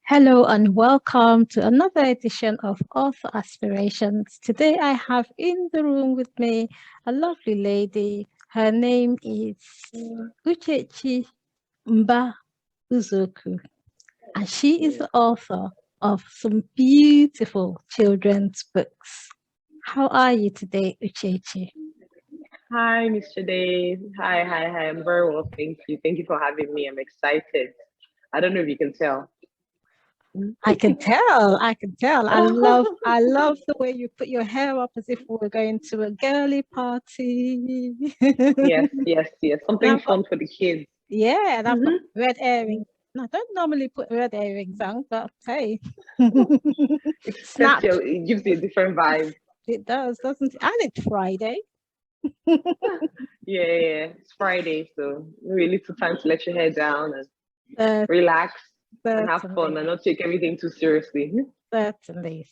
Hello and welcome to another edition of Author Aspirations. Today I have in the room with me a lovely lady. Her name is Uchechi Mba-Uzoukwu, and she is the author of some beautiful children's books. How are you today, Uchechi? Hi, Mr. Day. Hi. I'm very well, thank you. Thank you for having me. I'm excited. I don't know if you can tell. I can tell. I can tell. I love the way you put your hair up as if we were going to a girly party. Yes. And Something I've got, fun for the kids. yeah, and I've got Hmm. red earrings. And I don't normally put red earrings on, but hey, snap. It gives you a different vibe. It does, doesn't it? And it's Friday. Yeah. It's Friday, so really little time to let your hair down and Uh, relax and have fun certainly, and not take everything too seriously. certainly.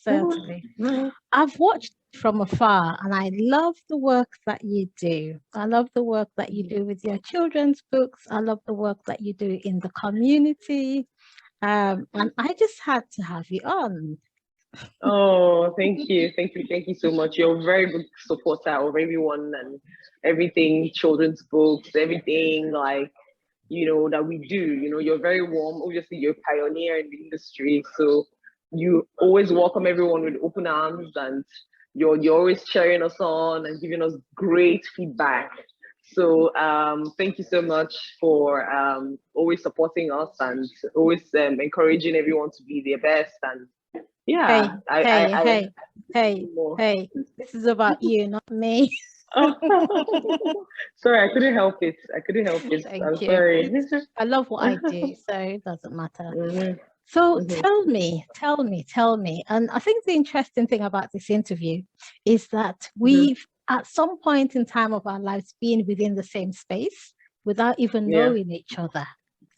I've watched from afar and I love the work that you do. I love the work that you do with your children's books. I love the work that you do in the community. And I just had to have you on. Oh, thank you so much. You're a very good supporter of everyone and everything, children's books, everything that we do. You're very warm. Obviously, you're a pioneer in the industry, so you always welcome everyone with open arms, and you're always cheering us on and giving us great feedback. So thank you so much for always supporting us and always encouraging everyone to be their best. And Hey, yeah, hey, I hey, hey, more. hey. This is about you, not me. Sorry, I couldn't help it. I couldn't help it. I'm Thank you. sorry. I love what I do, so it doesn't matter. Mhm, So mhm, tell me. And I think the interesting thing about this interview is that mhm. we've, at some point in time of our lives, been within the same space without even Yeah. knowing each other.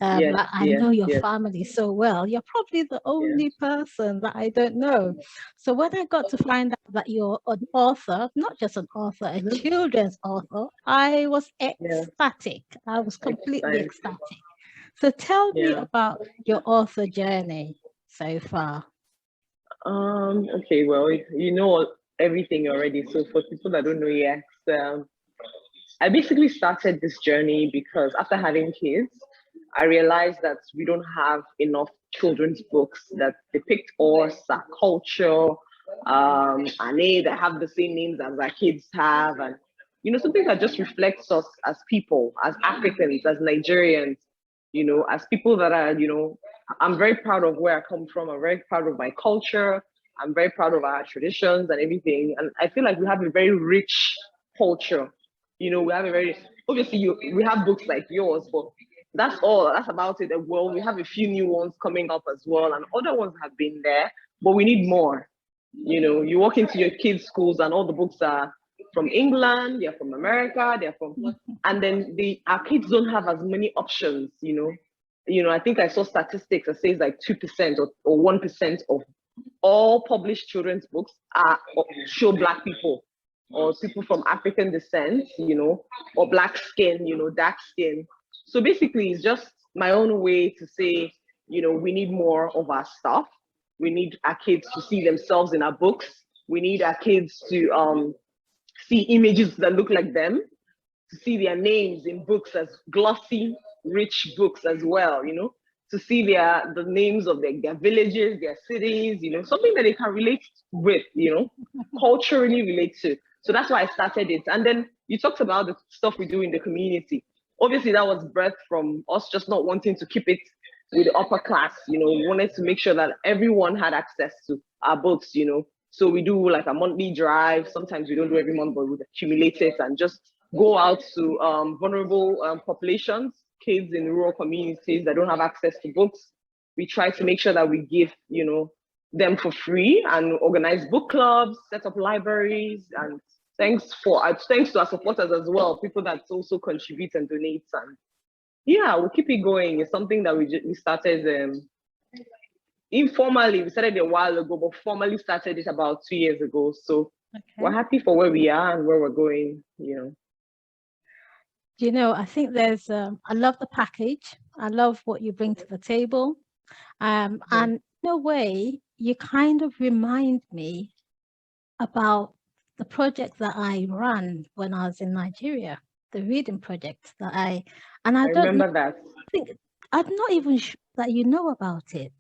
Yes. Like I Yes. know your Yes. family so well. You're probably the Yeah. only person that I don't know. So when I got to find out that you're an author, not just an author, a Mhm. children's author, I was Yeah. ecstatic. I was completely Excited. ecstatic. So tell me Yeah. about your author journey so far. Okay. Well, you know everything already. So for people that don't know yet, um, I basically started this journey because after having kids, I realized that we don't have enough children's books that depict us, our culture, and that have the same names as our kids have, and something that just reflects us as people, as Africans, as Nigerians, as people that are, I'm very proud of where I come from. I'm very proud of my culture. I'm very proud of our traditions and everything. And I feel like we have a very rich culture. We have a very obviously we have books like yours, but that's all. That's about it. Well, we have a few new ones coming up as well, and other ones have been there, but we need more. You walk into your kids' schools, and all the books are from England, they're from America, they're from, and then our kids don't have as many options. I think I saw statistics that says like 2% or 1% of all published children's books are show Black people or people from African descent, or black skin, dark skin. So basically, it's just my own way to say, we need more of our stuff. We need our kids to see themselves in our books. We need our kids to see images that look like them, to see their names in books as glossy, rich books as well, to see the names of their villages, their cities, something that they can relate with, culturally relate to. So that's why I started it. And then you talked about the stuff we do in the community. Obviously, that was birthed from us just not wanting to keep it with the upper class. We wanted to make sure that everyone had access to our books. So we do like a monthly drive. Sometimes we don't do every month, but we accumulate it and just go out to vulnerable populations, kids in rural communities that don't have access to books. We try to make sure that we give, them for free and organize book clubs, set up libraries, and thanks to our supporters as well, people that also contribute and donate. And yeah, we'll keep it going. It's something that we started informally. We started a while ago, but formally started it about 2 years ago. So we're Okay. happy for where we are and where we're going. I think I love the package. I love what you bring to the table. And in a way, you kind of remind me about the project that I ran when I was in Nigeria, the reading project and I I don't remember that. think, I'm not even sure that you know about it.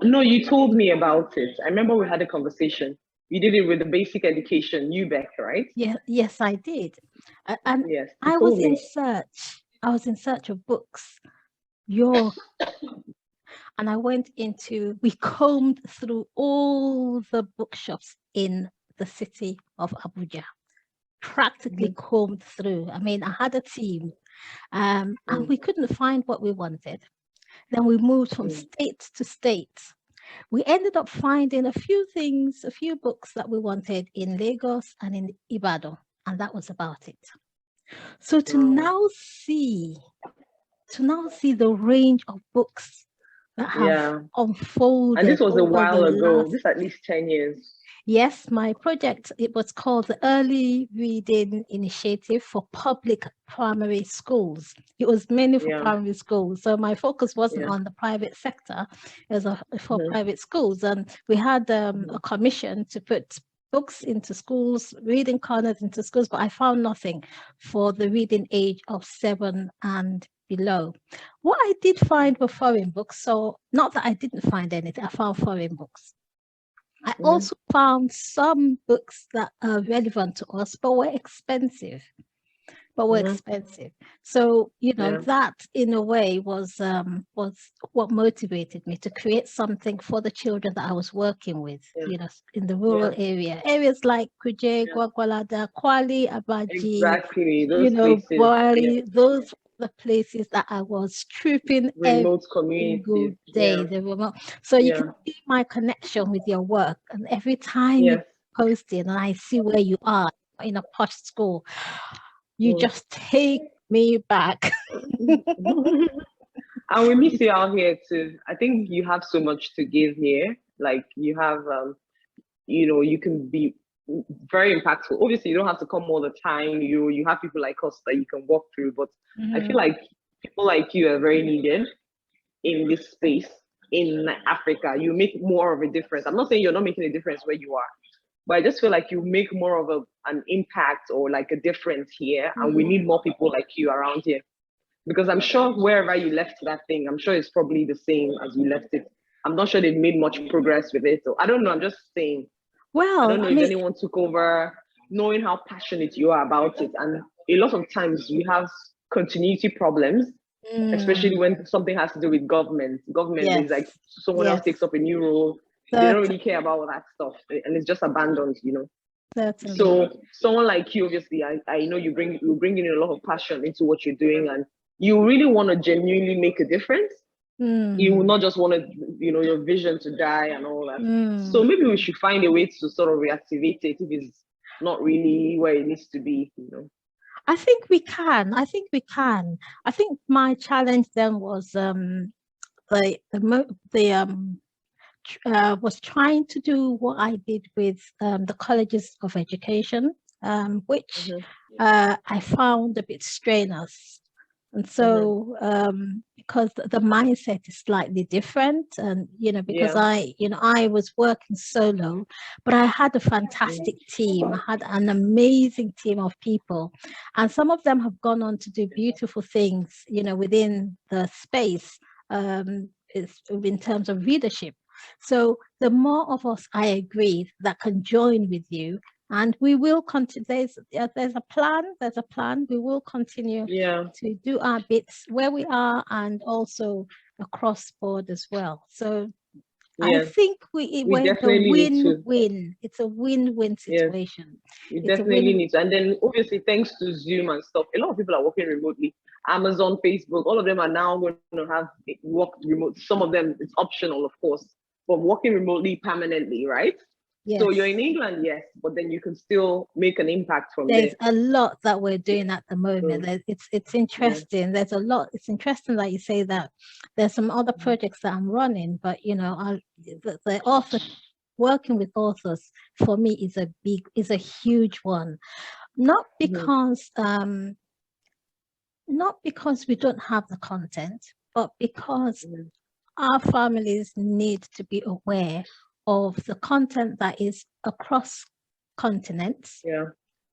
No, you told me about it. I remember we had a conversation. You did it with the basic education, UBEC, right? Yeah, yes, I did. And Yes, you I was told in me. search. I was in search of books. Your and I went we combed through all the bookshops in the city of Abuja, practically combed through. I mean, I had a team, and we couldn't find what we wanted. Then we moved from state to state. We ended up finding a few things, a few books that we wanted in Lagos and in Ibadan, and that was about it. So to now see the range of books that have Yeah. And unfolded this was a over the while ago, last. this at least 10 years. Yes, my project, it was called the Early Reading Initiative for Public Primary Schools. It was mainly for Yeah. primary schools. So my focus wasn't Yeah. on the private sector, it was for private schools. And we had a commission to put books into schools, reading corners into schools, but I found nothing for the reading age of 7 and below. What I did find were foreign books. So not that I didn't find anything, I found foreign books. I also found some books that are relevant to us, but were expensive. So, that in a way was what motivated me to create something for the children that I was working with, in the rural areas like Kuje, Gwagwalada, Kwali, Abaji, Exactly. Those places. Bwari, those were the places that I was trooping every Remote single communities. day. Yeah. The remote. So you can see my connection with your work, and every time you Yes. post it and I see where you are in a posh school, you just take me back. And we miss you out here too. I think you have so much to give here. Like you have, you can be very impactful. Obviously, you don't have to come all the time. You have people like us that you can walk through. But I feel like people like you are very needed in this space in Africa. You make more of a difference. I'm not saying you're not making a difference where you are, but I just feel like you make more of an impact or like a difference here. And we need more people like you around here. Because I'm sure wherever you left that thing, I'm sure it's probably the same as you left it. I'm not sure they've made much progress with it. So I don't know. I'm just saying. I don't know if anyone took over, knowing how passionate you are about it. And a lot of times we have continuity problems, especially when something has to do with government. Government is like someone else takes up a new role. They don't really care about all that stuff, and it's just abandoned, Certainly. So someone like you, obviously, I know you bring in a lot of passion into what you're doing, and you really want to genuinely make a difference. You will not just want to, your vision to die and all that. So maybe we should find a way to sort of reactivate it if it's not really where it needs to be, I think we can. I think my challenge then was was trying to do what I did with the colleges of education, which I found a bit strenuous. And so, because the mindset is slightly different, and because I was working solo, but I had a fantastic team. I had an amazing team of people, and some of them have gone on to do beautiful things, within the space, in terms of readership. So the more of us, I agree, that can join with you, and we will continue. There's a plan. We will continue to do our bits where we are and also across board as well. So I think we're a win-win. It's a win-win situation. We definitely need to. And then obviously, thanks to Zoom and stuff, a lot of people are working remotely. Amazon, Facebook, all of them are now going to have work remote. Some of them, it's optional, of course, but working remotely permanently, right? Yes. So you're in England, yes, but then you can still make an impact from there. There's a lot that we're doing at the moment. It's interesting. Yeah. There's a lot. It's interesting that you say that. There's some other projects that I'm running, but the author, working with authors for me is a huge one. Not because not because we don't have the content, but because our families need to be aware of the content that is across continents Yeah.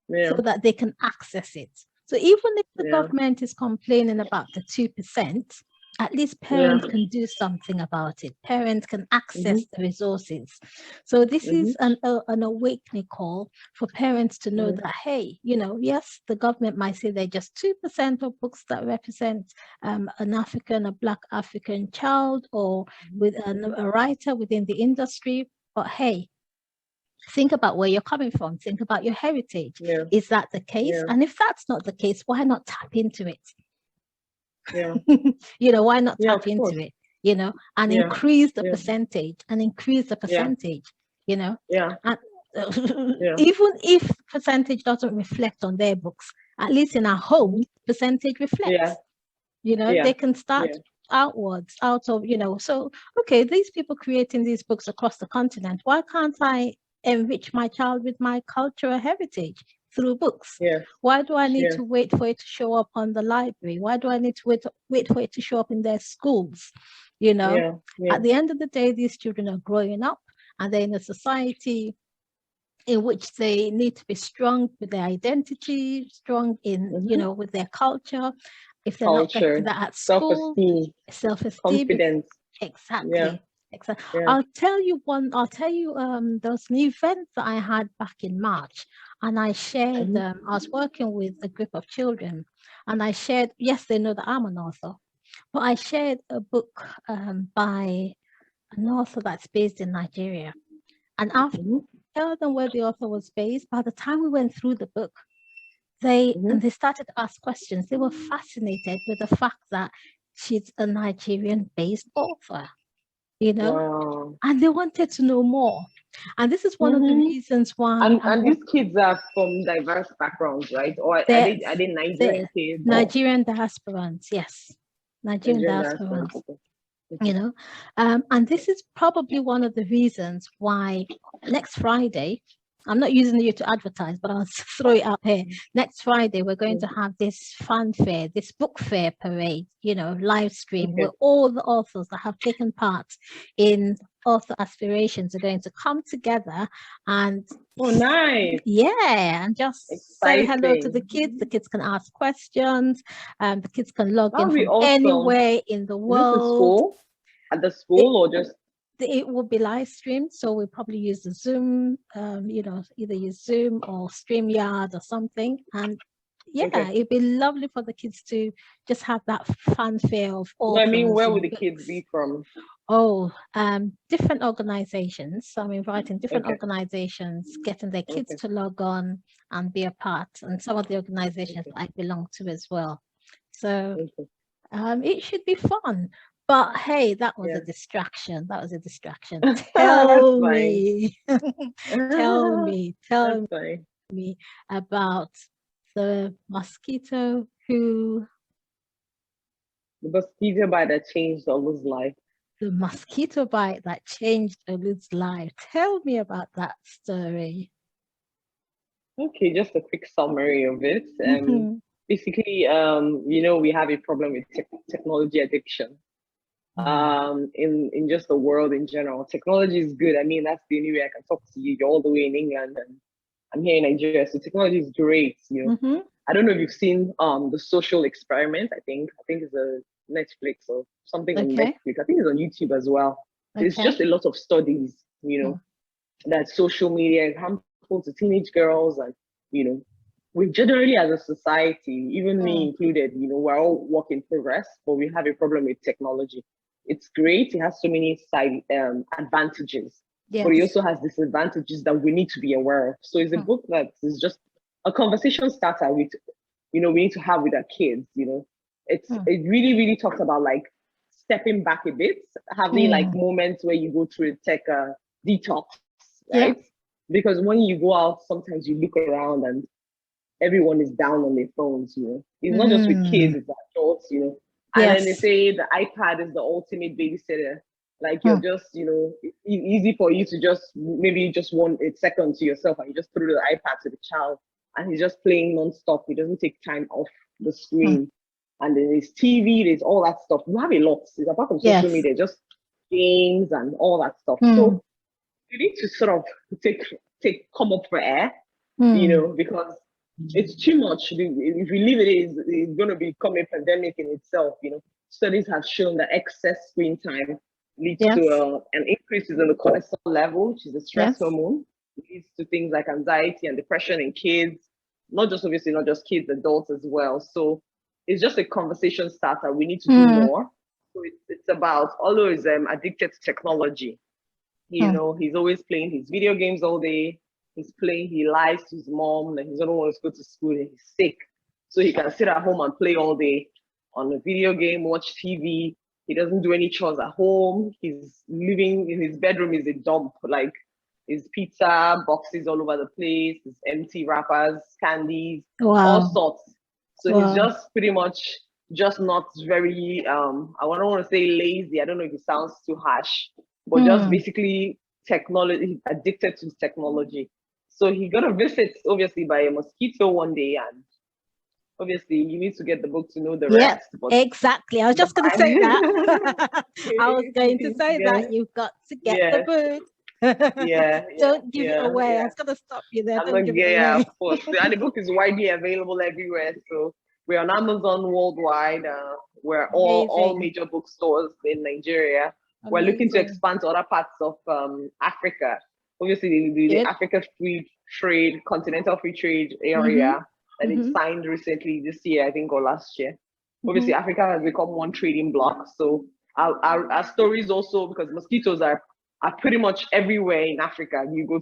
so Yeah. that they can access it. So even if the Yeah. government is complaining about the 2%, at least Yeah. parents can do something about it. Parents can Mm-hmm. access the resources. So this Mm-hmm. is an awakening call for parents to know Mm-hmm. that, hey, you know, yes, the government might say they're just 2% of books that represent an African, a Black African child, or with a writer within the industry. But hey, think about where you're coming from. Think about your heritage. Yeah. Is that the case? Yeah. And if that's not the case, why not tap into it? Yeah. You know, why not Yeah, tap of into course. it, you know, and Yeah. increase the Yeah. percentage and increase the Yeah. percentage, you know, Yeah. and Yeah. even if percentage doesn't reflect on their books, at least in our home, percentage Yeah. reflects, you know, Yeah. they can start Yeah. outwards out of, you know, so, okay, these people creating these books across the continent, why can't I enrich my child with my cultural heritage through books? Yeah. Why do I need Yeah. to wait for it to show up on the library? Why do I need to wait for it to show up in their schools? You know, Yeah. Yeah. at the end of the day, these children are growing up and they're in a society in which they need to be strong with their identity, strong in, you Mm-hmm. know, with their culture. If they're not getting Culture, that at school, self-esteem, self-esteem, confidence. Yeah. exactly. Exactly. Yeah. I'll tell you there was an event that I had back in March, and I shared, Mm-hmm. I was working with a group of children, and I shared, yes, they know that I'm an author, but I shared a book by an author that's based in Nigeria. And after Mm-hmm. I told them where the author was based, by the time we went through the book, they started to ask questions. They were fascinated with the fact that she's a Nigerian-based author, you know, Wow. and they wanted to know more. And this is one of the Mm-hmm. reasons why And these kids are from diverse backgrounds, right? Or they're, are they Nigerian they're kids or Nigerian diasporans, yes, Nigerian Nigerian diaspora? diasporans, Okay. you Okay. know. And this is probably one of the reasons why next Friday, I'm not using you to advertise, but I'll throw it out here. Next Friday, we're going to have this fun fair, this book fair parade, you know, live stream, Okay. where all the authors that have taken part in author aspirations are going to come together and Oh, nice. yeah, and just say hello to the Exciting. kids. The kids can ask questions, the kids can log in That'll be from awesome. anywhere in the Is this in world. school? At the It, school or just it will be live streamed, so we'll probably use the Zoom, you know, either use Zoom or StreamYard or something. And yeah, okay? it'd be lovely for the kids to just have that fanfare of No, I mean, authors where would and the kids books. be from? Oh, different organizations. So I'm inviting different Okay. organizations, getting their kids Okay. to log on and be a part, and some of the organizations Okay. that I belong to as well. So Okay. it should be fun. But hey, that was a Yeah. distraction. That was a distraction. That's Tell fine. me, tell That's fine. me about the mosquito who, The mosquito bite that changed Olu's life. the mosquito bite that changed Olu's life. Tell me about that story. Okay, just a quick summary of it. Mhm. Basically, we have a problem with technology addiction. Mm. In just the world in general, technology is good. I mean, that's the only way I can talk to you. You're all the way in England, and I'm here in Nigeria, so technology is great. Mhm. I don't know if you've seen the Social Experiment. I think it's a Netflix or something on Okay. Netflix. I think it's on YouTube as well. It's Okay. just a lot of studies, Mm. that social media is harmful to teenage girls, and we generally as a society, even me Mm. included, we're all work in progress, but we have a problem with technology. It's great; it has so many side advantages, but it Yes. also has disadvantages that we need to be aware of. So it's a Mm. book that is just a conversation starter with we need to have with our kids. Mm. It really, really talks about like stepping back a bit, having like Mm. moments where you go through a tech detox, Yeah. right? Because when you go out, sometimes you look around and everyone is down on their phones. It's not just with Mm. kids, it's adults. And then they Yes. say the iPad is the ultimate babysitter. Like you're Mm. just, easy for you to just maybe just want a second to yourself and you just throw the iPad to the child and he's just playing non-stop. He doesn't take time off the Mm. screen. And then there's TV, there's all that stuff. We have a lot. It's apart from social Yes. media, just games and all that stuff. So you need to sort of come up for air, because it's too much. If we leave it's going to become a pandemic in itself. Studies have shown that excess screen time leads to an increase in the cortisol level, which is a stress hormone. It leads to things like anxiety and depression in kids, not just kids, adults as well. So it's just a conversation starter. We need to do more. So it's about, although he's addicted to technology, he's always playing his video games all day. He lies to his mom that he doesn't want to go to school and he's sick. So he can sit at home and play all day on a video game, watch TV. He doesn't do any chores at home. He's living in his bedroom is a dump, like his pizza boxes all over the place, his empty wrappers, candies, all sorts. So he's just pretty much just not very, I don't want to say lazy. I don't know if it sounds too harsh, but just basically technology, addicted to technology. So he got a visit, obviously, by a mosquito one day, and obviously you need to get the book to know the rest. But exactly. I was just going to say that. I was going to say that you've got to get the book. Don't give it away. I was going to stop you there. Don't give it away. Of course. And the book is widely available everywhere. So we're on Amazon worldwide. We're all major bookstores in Nigeria. Amazing. We're looking to expand to other parts of Africa. Obviously, the Africa Free Trade, Continental Free Trade area that it signed recently this year, I think, or last year. Obviously, Africa has become one trading bloc. So our stories also, because mosquitoes are pretty much everywhere in Africa. You go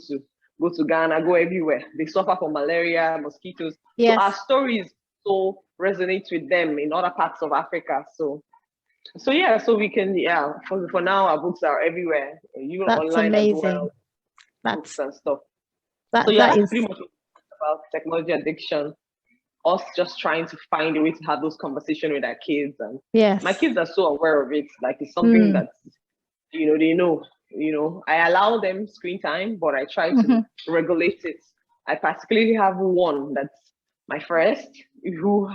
to Ghana, go everywhere. They suffer from malaria, mosquitoes. So our stories so resonates with them in other parts of Africa. So we can, for now, our books are everywhere. Even online amazing. As well. Books and stuff. That's pretty much about technology addiction. Us just trying to find a way to have those conversations with our kids. And my kids are so aware of it. Like it's something that, they know. I allow them screen time, but I try to regulate it. I particularly have one that's my first, who,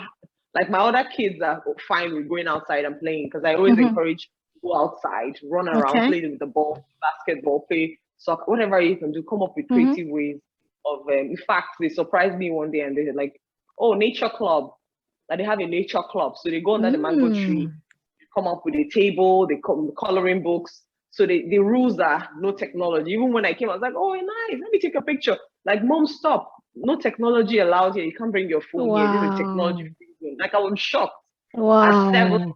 like my other kids are fine with going outside and playing, because I always encourage go outside, run around, play with the ball, basketball, play soccer, whatever you can do, come up with creative ways of, in fact, they surprised me one day and they said like, oh, nature club, that they have a nature club. So they go under the mango tree, come up with a table, they come coloring books. So the rules are no technology. Even when I came, I was like, oh, nice, let me take a picture. Like, mom, stop. No technology allowed here. You can't bring your phone here. This is a technology. Like, I was shocked. At 7,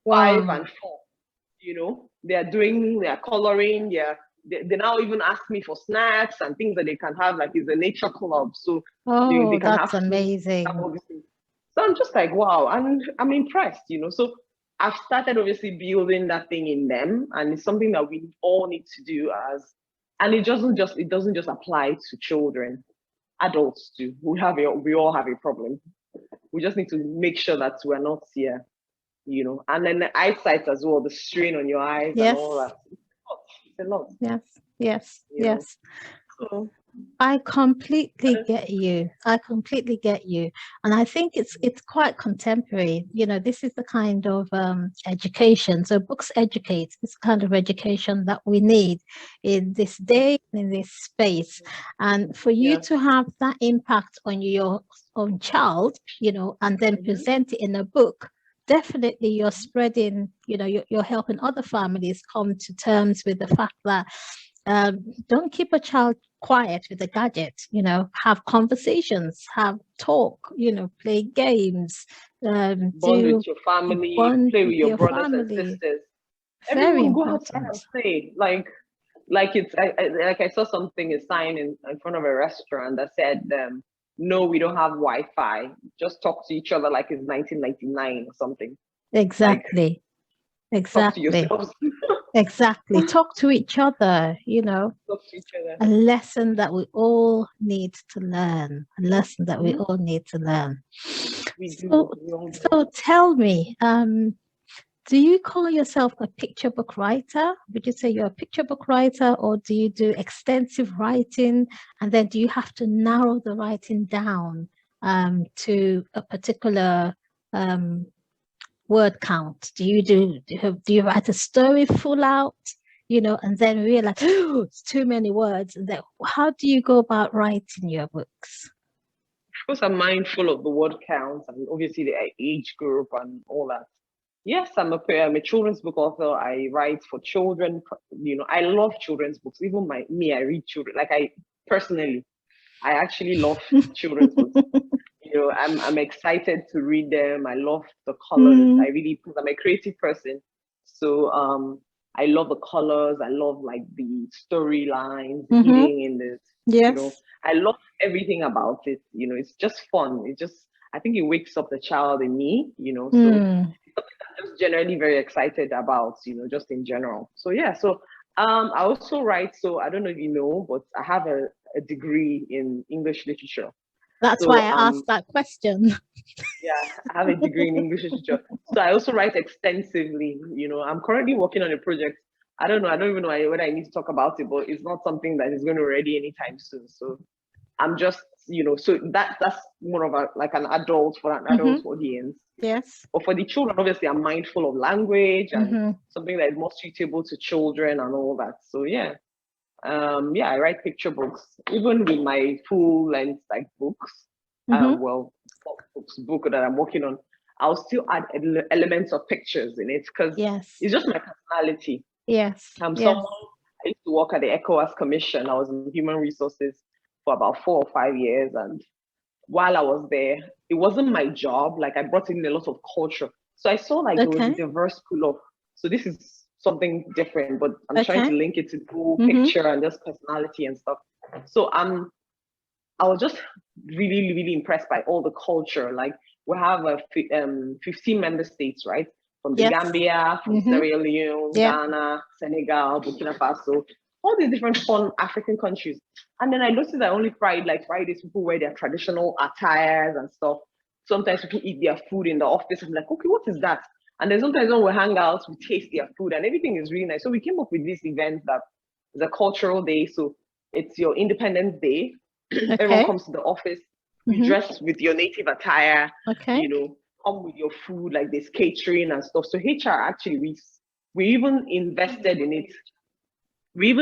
5, and 4, they are coloring. They now even ask me for snacks and things that they can have, like it's a nature club. So they can that's have amazing. So I'm just like, wow, and I'm impressed, So I've started obviously building that thing in them, and it's something that we all need to do and it doesn't just apply to children. Adults do. We all have a problem. We just need to make sure that we're not here, and then the eyesight as well, the strain on your eyes and all that. It's a lot. Yes. So, I completely get you. And I think it's quite contemporary. This is the kind of education. So books educate. It's the kind of education that we need in this day, in this space. And for you to have that impact on your own child, and then present it in a book, definitely you're spreading, you're helping other families come to terms with the fact that don't keep a child quiet with a gadget, have conversations, have talk, play games, bond with your family, play with your brothers and sisters. Everyone go outside and play. Like I saw something, a sign in front of a restaurant that said, no, we don't have Wi-Fi. Just talk to each other like it's 1999 or something. Exactly. Talk to yourselves. Exactly. Talk to each other, Talk to each other. A lesson that we all need to learn. All need to learn. So tell me, do you call yourself a picture book writer? Would you say you're a picture book writer, or do you do extensive writing? And then do you have to narrow the writing down to a particular word count? Do you write a story full out, and then realize, oh, it's too many words? And then how do you go about writing your books? Of course, I'm mindful of the word counts and obviously the age group and all that. Yes, I'm a children's book author. I write for children. I love children's books. Even I read children. Like I actually love children's books. I'm excited to read them. I love the colors. Because I'm a creative person. So I love the colors. I love like the storylines hidden in this. Yes. I love everything about it. It's just fun. I think it wakes up the child in me, so it's something I'm just generally very excited about, just in general. So yeah, I also write, so I don't know if you know, but I have a degree in English literature. That's why I asked that question. Yeah, I have a degree in English literature. So I also write extensively. I'm currently working on a project. I don't even know whether I need to talk about it, but it's not something that is going to be ready anytime soon. So I'm just, so that's more of like an adult for an adult audience. Yes. But for the children, obviously, I'm mindful of language and something that is more suitable to children and all that. So yeah. I write picture books, even with my full length like books. Book that I'm working on. I'll still add elements of pictures in it because it's just my personality. Yes. Someone I used to work at the ECOWAS Commission. I was in human resources for about 4 or 5 years, and while I was there, it wasn't my job. Like I brought in a lot of culture, so I saw like there was a diverse pool of. So this is something different, but I'm trying to link it to full picture and just personality and stuff. So I was just really, really impressed by all the culture. Like we have 15 member states, right? From the Gambia, from Sierra Leone, Ghana, Senegal, Burkina Faso, all these different fun African countries. And then I noticed that only Fridays people wear their traditional attires and stuff. Sometimes people eat their food in the office. I'm like, okay, what is that? And then sometimes when we hang out, we taste their food and everything is really nice. So we came up with this event that is a cultural day. So it's your Independence Day. Everyone comes to the office, you dress with your native attire, come with your food, like there's catering and stuff. So HR actually, we even invested in it. We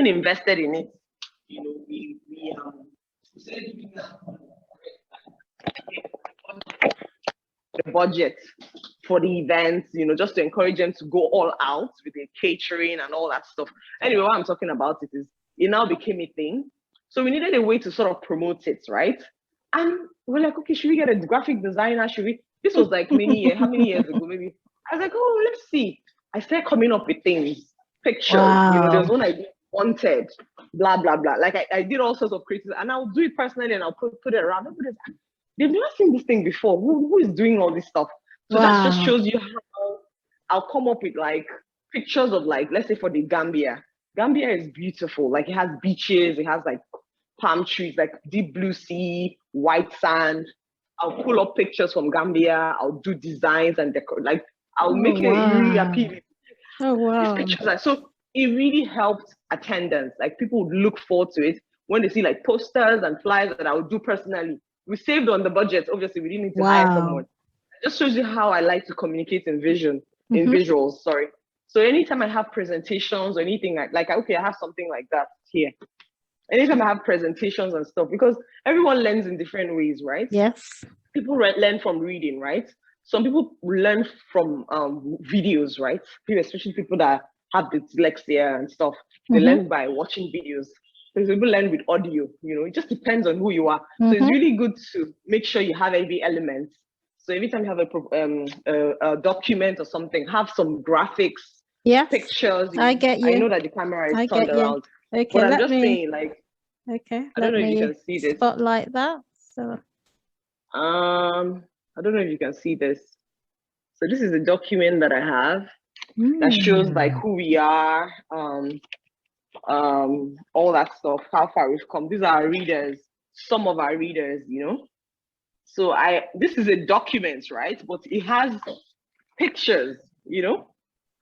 the budget for the events, just to encourage them to go all out with the catering and all that stuff. Anyway, what I'm talking about is it now became a thing. So we needed a way to sort of promote it, right? And we're like, okay, should we get a graphic designer? This was like how many years ago, maybe. I was like, oh, let's see. I started coming up with things, pictures, there was one I wanted, blah, blah, blah. Like I did all sorts of creative, and I'll do it personally and I'll put it around. They've never seen this thing before. Who is doing all this stuff? So that just shows you how I'll come up with like pictures of like, let's say for the Gambia. Gambia is beautiful. Like it has beaches, it has like palm trees, like deep blue sea, white sand. I'll pull up pictures from Gambia. I'll do designs and like I'll make it really appealing. Oh wow! These pictures so it really helped attendance. Like people would look forward to it when they see like posters and flyers that I would do personally. We saved on the budget. Obviously, we didn't need to hire someone. It just shows you how I like to communicate in visuals. Sorry. So anytime I have presentations or anything like okay, I have something like that here. Anytime I have presentations and stuff, because everyone learns in different ways, right? Yes. People learn from reading, right? Some people learn from videos, right? Especially people that have dyslexia and stuff. They learn by watching videos. Some people learn with audio, it just depends on who you are. So it's really good to make sure you have every element. So every time you have a document or something, have some graphics, pictures. I get you. I know that the camera is turned around. Okay, but I'm just saying, like, okay, I don't know if you can see this. Spotlight that. So, I don't know if you can see this. So this is a document that I have that shows like who we are, all that stuff, how far we've come. These are our readers, some of our readers, So this is a document, right? But it has pictures,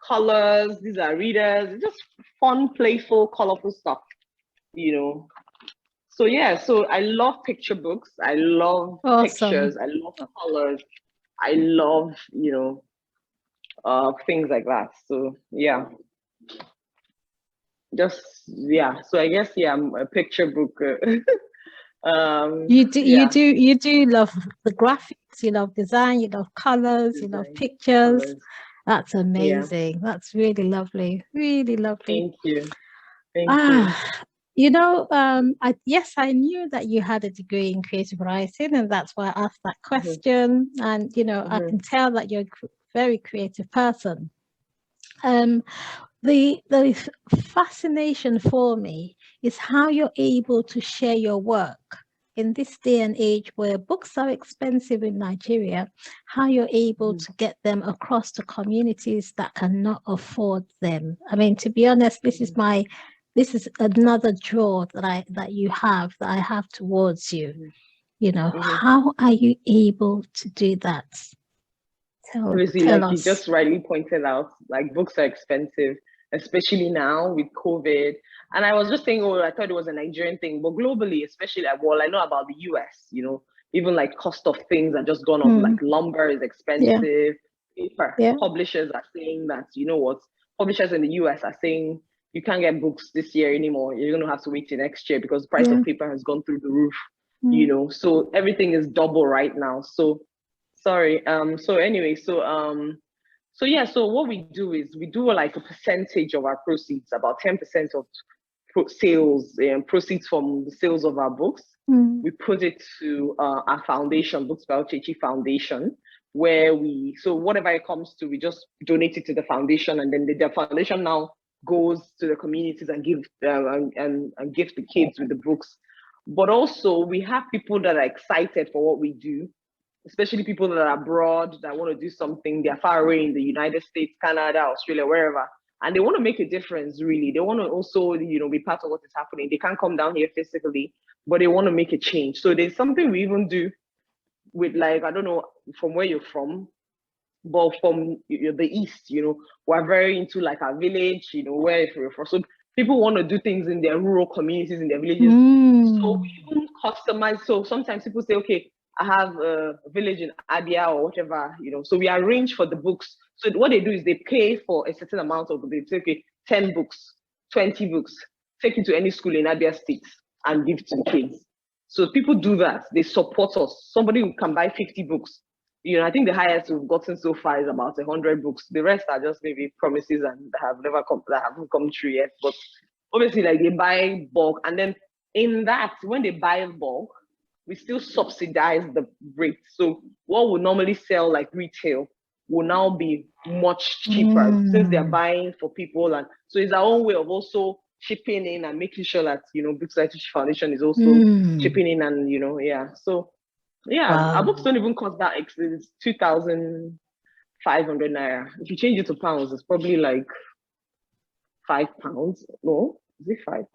colors. These are readers. It's just fun, playful, colorful stuff, So yeah, so I love picture books. I love pictures. I love colors. I love, things like that. So yeah, just yeah. So I guess yeah, I'm a picture book. Yeah, you do love the graphics, you love design, you love colors, you love design pictures. colors. That's Yeah, amazing. That's really lovely. Really lovely. thank you, thank you. Ah, yes, I knew that you had a degree in creative writing, and that's why I asked that Hmm. question. And I Hmm. can tell that you're a very creative person. Um, the fascination for me is how you're able to share your work in this day and age where books are expensive in Nigeria, how you're able Hmm. to get them across to communities that cannot afford them. I mean, to be honest, this is another draw that you have that I have towards you. Hmm. Hmm. How are you able to do that? Obviously, Tell like you us. just rightly pointed out, like books are expensive, especially now with COVID. And I was just saying, oh, I thought it was a Nigerian thing, but globally, especially like, well, I know about the US, even like cost of things are just gone up, Mm, like lumber is yeah, expensive. Paper yeah. publishers are saying that, you know what, publishers in the US are saying you can't get books this year anymore. You're going to have to wait till next year because the price Yeah. of paper has gone through the roof, Mm, so everything is double right now. So sorry. So anyway, so yeah, so what we do is we do like a percentage of our proceeds, about 10% of sales and proceeds from the sales of our books. mm, We put it to our foundation, Books-By-Uchechi Foundation, where so whatever it comes to, we just donate it to the foundation, and then the foundation now goes to the communities and give and give the kids with the books. But also we have people that are excited for what we do, especially people that are abroad that want to do something. They're far away in the United States, Canada, Australia, wherever, and they want to make a difference. Really, they want to also, be part of what is happening. They can't come down here physically, but they want to make a change. So there's something we even do with, like, I don't know from where you're from, but from the east, we're very into like our village, where you're from. So people want to do things in their rural communities, in their villages. So mm, we even customize. So sometimes people say, okay, I have a village in Adia or whatever, so we arrange for the books. So what they do is they pay for a certain amount of, they say, okay, 10 books, 20 books, take it to any school in Abia State and give to the kids. So people do that. They support us. Somebody who can buy 50 books. I think the highest we've gotten so far is about 100 books. The rest are just maybe promises and that haven't come true yet. But obviously, like, they buy bulk, and then in that, when they buy bulk, we still subsidize the rate. So what would normally sell like retail will now be much cheaper since they're mm, buying for people. And so it's our own way of also chipping in and making sure that, Books-By-Uchechi Foundation is also mm. chipping in, and, yeah. So yeah, our books Wow. don't even cost that. It's 2,500 naira. If you change it to pounds, it's probably like £5. No, is it £5?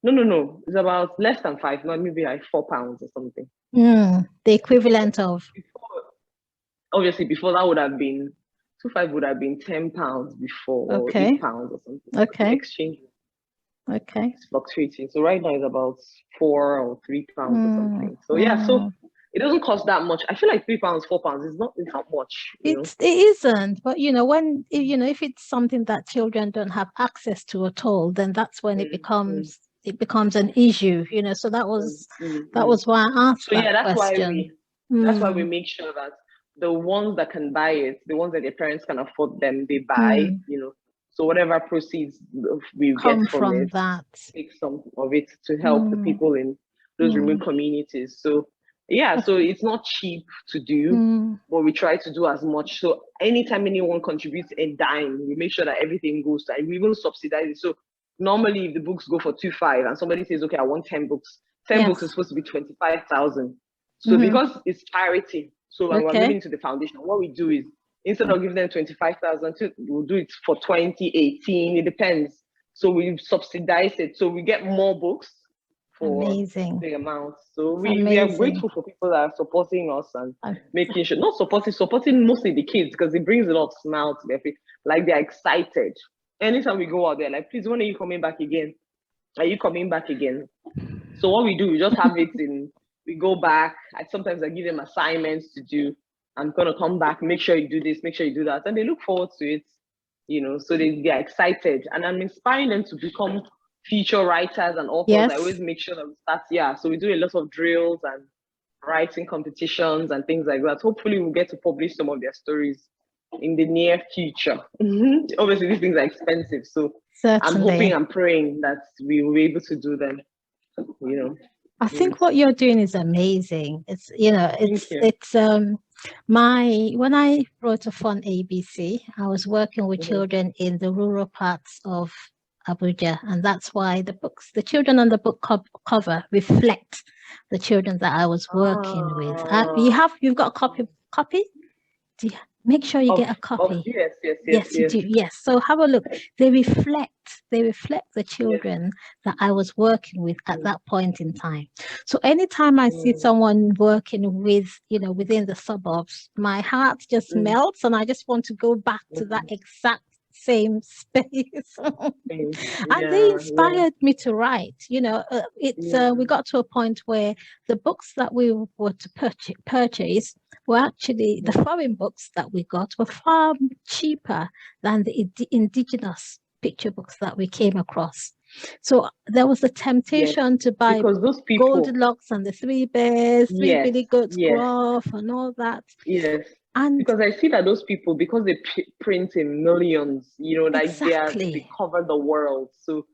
No, no, no. It's about less than five, not maybe like £4 or something. The Before, equivalent of, before, obviously, before that would have been 2.5 would have been £10 before, or okay, £8 or something. But the okay, exchange okay. is fluctuating. So right now it's about £4 or £3 or Mm, something. So yeah, so mm. it doesn't cost that much. I feel like £3, £4 is not much. It isn't, but if it's something that children don't have access to at all, then that's when Mm, mm, it becomes an issue, so mm, mm, that mm. was why I asked So that yeah, question. that's why we Mm, make sure that the ones that can buy it, the ones that their parents can afford them, they buy. mm. So whatever proceeds we get Come from from it, that. take some of it to help the Mm, people in those remote mm. communities. So yeah, so it's not cheap to do, Mm, but we try to do as much. So anytime anyone contributes a dime, we make sure that everything goes to, and we even subsidize it. So normally if the books go for 2.5 and somebody says, okay, I want 10 books, 10 books is yes. supposed to be 25,000. So Hmm. because it's charity, so when we're Okay. giving to the foundation, what we do is, instead of giving them 25,000, we'll do it for 2018. It depends. So we subsidize it. So we get more books for Amazing. the amount. So we are Amazing. grateful for people that are supporting us and Uh, making sure, not supporting mostly the kids, because it brings a lot of smile to their face. Like, they're excited. Anytime we go out there, like, please, when are you coming back again? Are you coming back again? So what we do, we just have it in, we go back. Sometimes I give them assignments to do. I'm going to come back, make sure you do this, make sure you do that. And they look forward to it, so they get excited. And I'm inspiring them to become future writers and authors. Yes. I always make sure that we start, so we do a lot of drills and writing competitions and things like that. Hopefully we'll get to publish some of their stories in the near future. Obviously these things are expensive, so Certainly. I'm hoping and praying that we will be able to do them. I think what you're doing is amazing. It's when I wrote a fun ABC, I was working with children in the rural parts of Abuja, and that's why the children on the book cover reflect the children that I was working with. You've got a copy? Make sure you get a copy. Yes, you do. Yes. So have a look. They reflect the children that I was working with at that point in time. So anytime I see someone working with, within the suburbs, my heart just melts, and I just want to go back to that exact same space. And they inspired me to write. We got to a point where the books that we were to purchase were actually, the foreign books that we got were far cheaper than the indigenous picture books that we came across. So there was a temptation to buy Goldilocks and the Three Bears, Three Billy Goats Gruff and all that. Yes. And because I see that those people, because they print in millions, they cover the world. So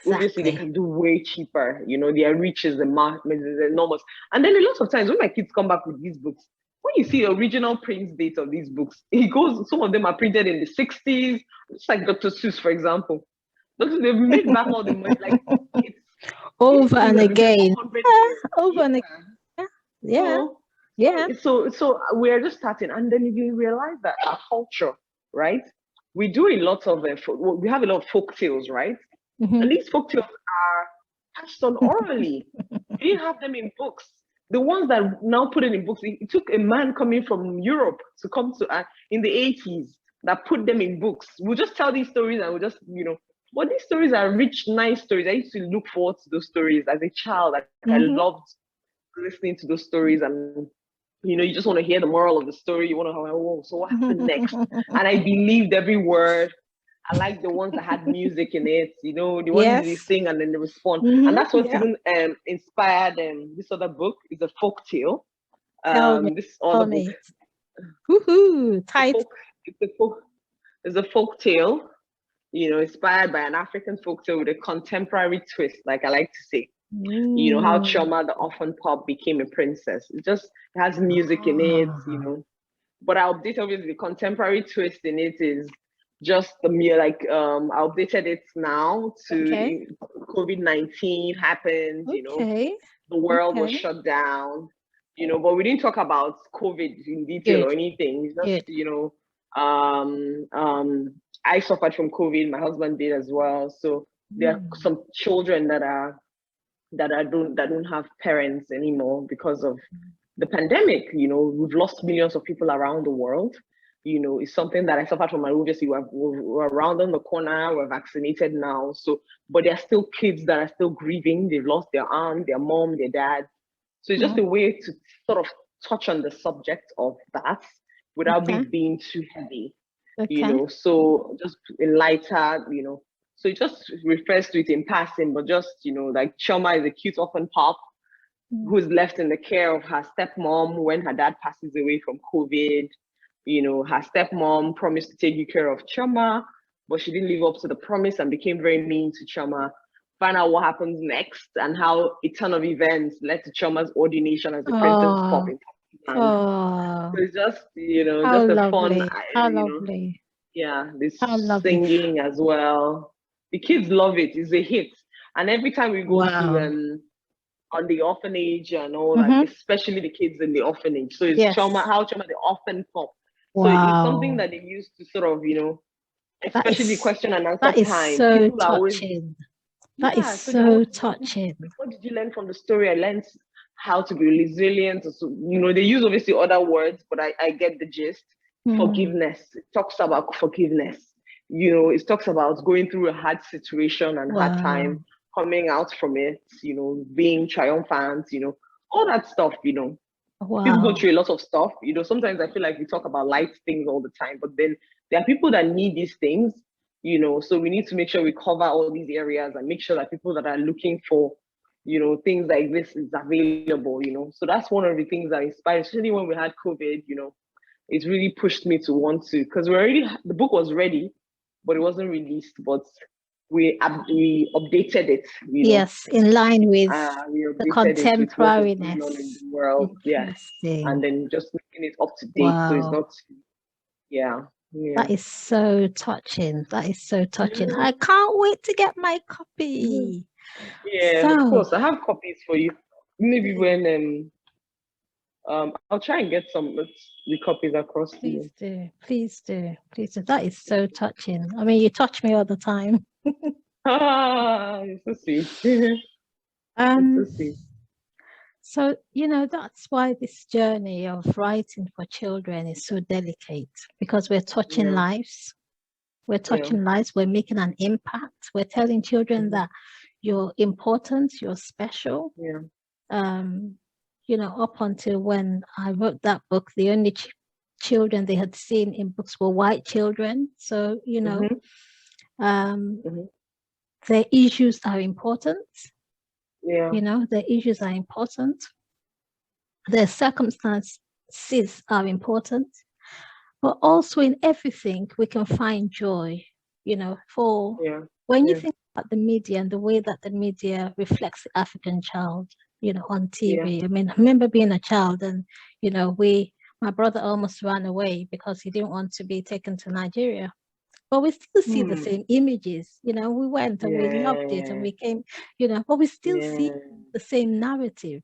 obviously they can do way cheaper. Their reach is enormous. And then a lot of times when my kids come back with these books, when you see the original print date of these books, some of them are printed in the 60s. It's like Dr. Seuss, for example. They've made back all the money, it's over and again. Over and again. Yeah. So we're just starting, and then you realize that our culture, right? We do a lot of we have a lot of folk tales, right? And these folk tales are passed on orally. We didn't have them in books. The ones that now put it in books, it took a man coming from Europe to come to in the 80s that put them in books. We'll just tell these stories, and we'll just but these stories are rich, nice stories. I used to look forward to those stories as a child. I loved listening to those stories, and you just want to hear the moral of the story. You want to know, so what happened next? And I believed every word. I like the ones that had music in it, the ones they sing and then they respond. And that's what even inspired this other book. Is a folk tale. This other book. Woohoo! Tight. It's a folk tale, inspired by an African folk tale with a contemporary twist, like I like to say. How Chioma, the orphan pup, became a princess. It has music in it, But I updated, obviously, the contemporary twist in it is just I updated it now to COVID-19 happened, the world was shut down, but we didn't talk about COVID in detail or anything. It's just, I suffered from COVID, my husband did as well. So there are some children that don't have parents anymore because of the pandemic. We've lost millions of people around the world. It's something that I suffered from. Obviously, we're around on the corner. We're vaccinated now. So, but there are still kids that are still grieving. They've lost their aunt, their mom, their dad. So it's just a way to sort of touch on the subject of that without it being too heavy. So just a lighter, So it just refers to it in passing, but just, like Chioma is a cute orphan pup who's left in the care of her stepmom when her dad passes away from COVID. Her stepmom promised to take good care of Chioma, but she didn't live up to the promise and became very mean to Chioma. Find out what happens next and how a ton of events led to Chioma's ordination as a princess pup in Pakistan. So it's just, just a fun, lovely. Yeah, this singing as well. The kids love it. It's a hit. And every time we go to on the orphanage and all that, especially the kids in the orphanage. So it's Chioma the orphan pup. So it's something that they use to sort of, especially question and answer that is time. So People touching. That is so touching. What did you learn from the story? I learned how to be resilient. So, they use obviously other words, but I get the gist. Forgiveness. It talks about forgiveness. It talks about going through a hard situation and hard time, coming out from it, being triumphant, all that stuff, People go Wow. through a lot of stuff. Sometimes I feel like we talk about light things all the time, but then there are people that need these things, so we need to make sure we cover all these areas and make sure that people that are looking for, things like this is available. So that's one of the things that inspired, especially when we had COVID, it really pushed me to want to, because the book was ready, but it wasn't released, but we updated it. Yes, in line with We the updated it with what was going on in contemporariness. the world. Yeah. And Interesting. then just making it up to date. So it's Wow. not, yeah. Yeah. That is so touching. That is so touching. I can't wait to get my copy. Yeah, of So, course. I have copies for you. Maybe please, when I'll try and get the copies across to please you. do. Please do. Please do. That is so touching. I mean, you touch me all the time. Ah, you're so sweet. You're so Um, sweet. so, that's why this journey of writing for children is so delicate because we're touching Yeah, lives. We're yeah. touching lives. We're making an impact. We're telling children Mhm. that you're important, you're special. Yeah. Um, up until when I wrote that book, the only children they had seen in books were white children. So, Mm-hmm. um, Mm-hmm. their issues are important. Yeah. Their issues are important. Their circumstances are important. But also in everything, we can find joy, for Yeah. when you Yeah. think about the media and the way that the media reflects the African child, on Yeah. TV. I mean, I remember being a child and, my brother almost ran away because he didn't want to be taken to Nigeria. But we still see the Hmm. same images, we went and we loved it and Yeah. we came, but we still see Yeah. the same narrative.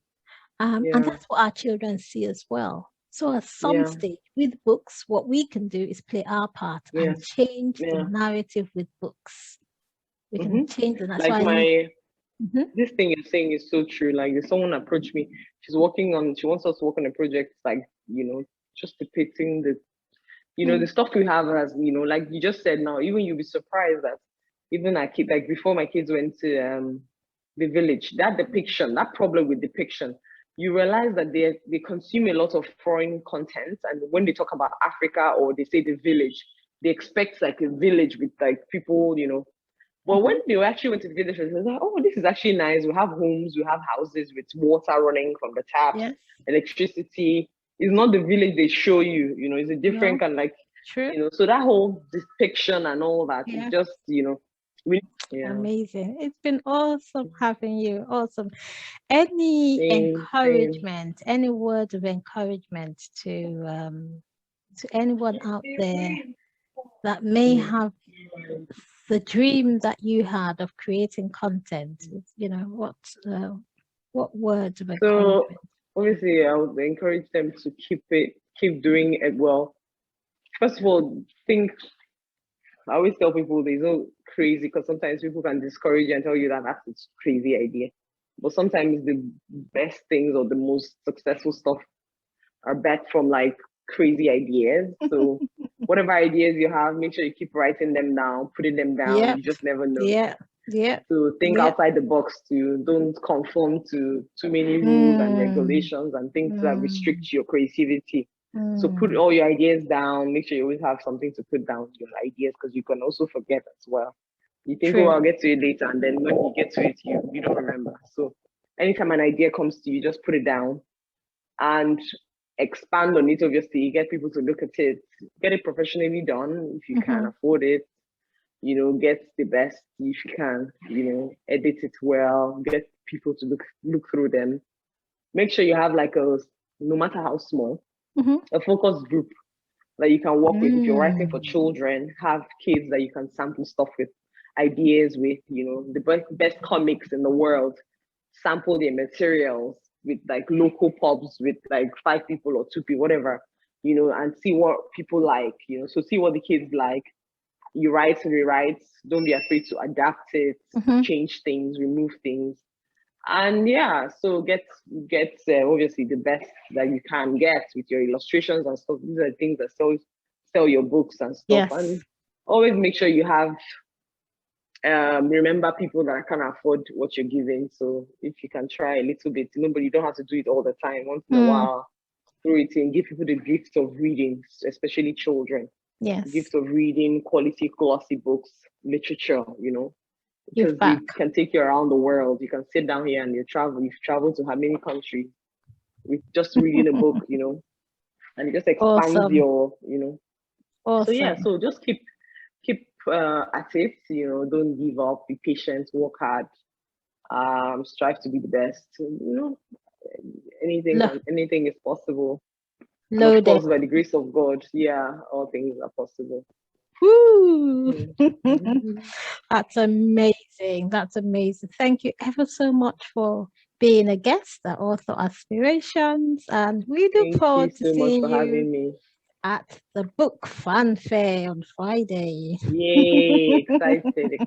And Yeah. that's what our children see as well. So at some Yeah. stage with books, what we can do is play our part Yeah. and change the Yeah. narrative with books. We can Mm-hmm. change the, that's Like why Mhm. this thing you're saying is so true. Like there's someone approached me. She wants us to work on a project like, just depicting the Mm. stuff we have as, like you just said now, even you'll be surprised that even our kid, like before my kids went to the village, that depiction, that problem with depiction, you realize that they consume a lot of foreign content. And when they talk about Africa or they say the village, they expect like a village with like people. But when Mhm. they actually went to the village, they was like, oh, this is actually nice. We have homes, we have houses with water running from the taps, Yes. electricity. It's not the village they show you, it's a different No. kind of like, True. so that whole depiction and all that is Yeah. just, we, yeah, Amazing. It's been awesome having you. Awesome. Any same. encouragement, any word of encouragement to anyone out there that may Mhm. have the dream that you had of creating content, what words of So encouragement? obviously I would encourage them to keep doing it well. First of all, think I always tell people there's no crazy because sometimes people can discourage you and tell you that that's a crazy idea. But sometimes the best things or the most successful stuff are back from like crazy ideas. So whatever ideas you have, make sure you keep writing them down, putting them down. Yep. You just never know. Yeah. Yeah. So think Yeah. outside the box too. Don't conform to too many rules and Mm, regulations and things that mm, restrict your creativity. So put mm. all your ideas down. Make sure you always have something to put down your ideas because you can also forget as well. You think, oh, True. I'll get to it later, and then when you get to it, you don't remember. So anytime an idea comes to you, just put it down and expand on it. Obviously, get people to look at it, get it professionally done if you can Hmm. afford it. Get the best if you can. Edit it well, get people to look through them. Make sure you have like no matter how small, Hmm. a focus group that you can work with. If you're writing for Mm. children, have kids that you can sample stuff with, ideas with, the best comics in the world, sample their materials with like local pubs with like 5 people or 2 people, whatever, and see what people like, so see what the kids like. You write, rewrite, don't be afraid to adapt it, Hmm. change things, remove things. And yeah, so get obviously the best that you can get with your illustrations and stuff. These are things that sell your books and stuff. Yes. And always make sure you have remember people that can afford what you're giving. So if you can try a little bit, but you don't have to do it all the time. Once in a Mm. while, throw it in, give people the gift of reading, especially children. Yes. Gift of reading, quality, glossy books, literature, you know, Give because back. they can take you around the world. You can sit down here and you've traveled to how many countries with just reading a book, you know, and it just expands Awesome. your, you know. So yeah, Awesome. so just keep at it, you know, don't give up, be patient, work hard, strive to be the best. You know, anything is possible. And of Loaded. course, by the grace of God, yeah, all things are possible. Woo! Mm. That's amazing. That's amazing. Thank you ever so much for being a guest at Author Aspirations. And we look Thank you forward to so much seeing for you having me. at the book fan fair on Friday. Yay! Excited.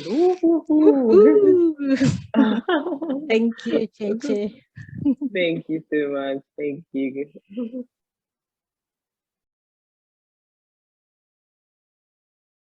Woo-hoo-hoo. Woohoo! Thank you, Cheche. Thank you so much. Thank you.